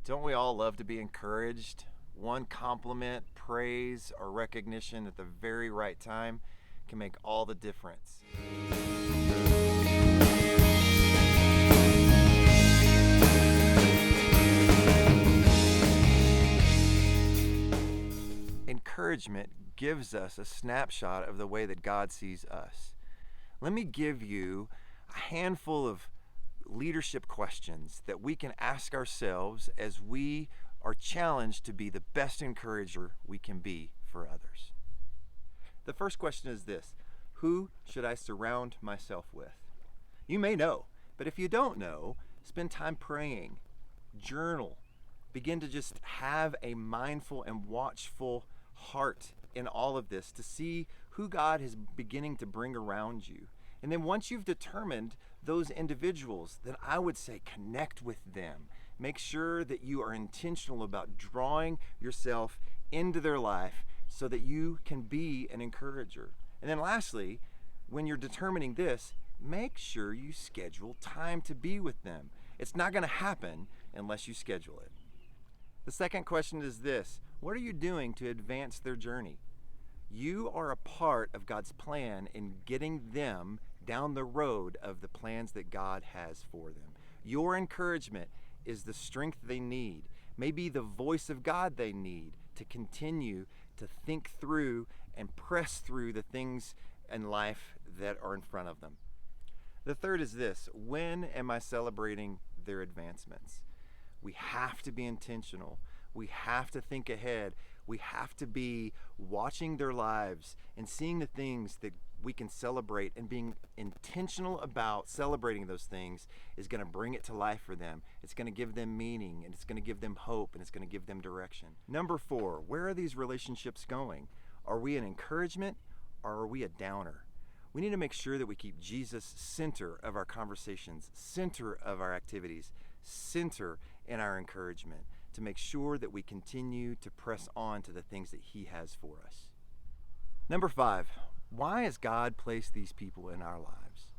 Don't we all love to be encouraged? One compliment, praise, or recognition at the very right time can make all the difference. Encouragement gives us a snapshot of the way that God sees us. Let me give you a handful of leadership questions that we can ask ourselves as we are challenged to be the best encourager we can be for others. The first question is this: who should I surround myself with? You may know, but if you don't know, spend time praying, journal, begin to just have a mindful and watchful heart in all of this to see who God is beginning to bring around you. And then once you've determined those individuals, then I would say connect with them. Make sure that you are intentional about drawing yourself into their life so that you can be an encourager. And then lastly, when you're determining this, make sure you schedule time to be with them. It's not going to happen unless you schedule it. The second question is this: what are you doing to advance their journey? You are a part of God's plan in getting them down the road of the plans that God has for them. Your encouragement is the strength they need, maybe the voice of God they need to continue to think through and press through the things in life that are in front of them. The third is this: when am I celebrating their advancements? We have to be intentional. We have to think ahead. We have to be watching their lives and seeing the things that we can celebrate, and being intentional about celebrating those things is going to bring it to life for them. It's going to give them meaning, and it's going to give them hope, and it's going to give them direction. Number 4, where are these relationships going? Are we an encouragement or are we a downer? We need to make sure that we keep Jesus center of our conversations, center of our activities, center in our encouragement, to make sure that we continue to press on to the things that He has for us. Number 5, why has God placed these people in our lives?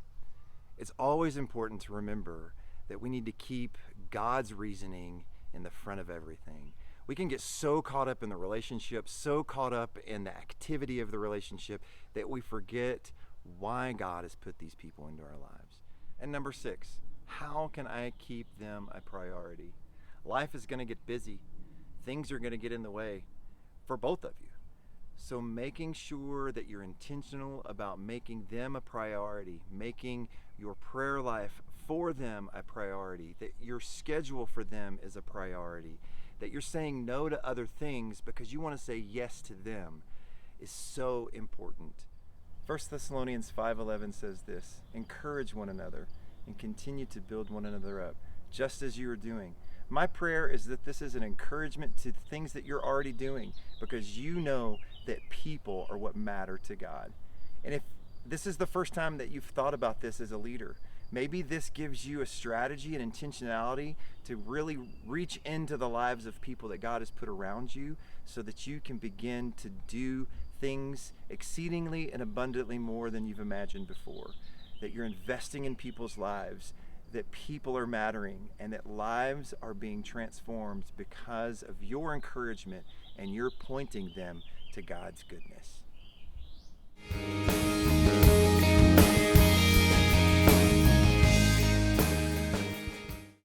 It's always important to remember that we need to keep God's reasoning in the front of everything. We can get so caught up in the relationship, so caught up in the activity of the relationship, that we forget why God has put these people into our lives. And number 6, how can I keep them a priority? Life is going to get busy. Things are going to get in the way for both of you. So making sure that you're intentional about making them a priority, making your prayer life for them a priority, that your schedule for them is a priority, that you're saying no to other things because you want to say yes to them, is so important. 1 Thessalonians 5:11 says this: encourage one another and continue to build one another up, just as you are doing. My prayer is that this is an encouragement to things that you're already doing, because you know that people are what matter to God. And if this is the first time that you've thought about this as a leader, maybe this gives you a strategy and intentionality to really reach into the lives of people that God has put around you, so that you can begin to do things exceedingly and abundantly more than you've imagined before. That you're investing in people's lives, that people are mattering, and that lives are being transformed because of your encouragement, and you're pointing them to God's goodness.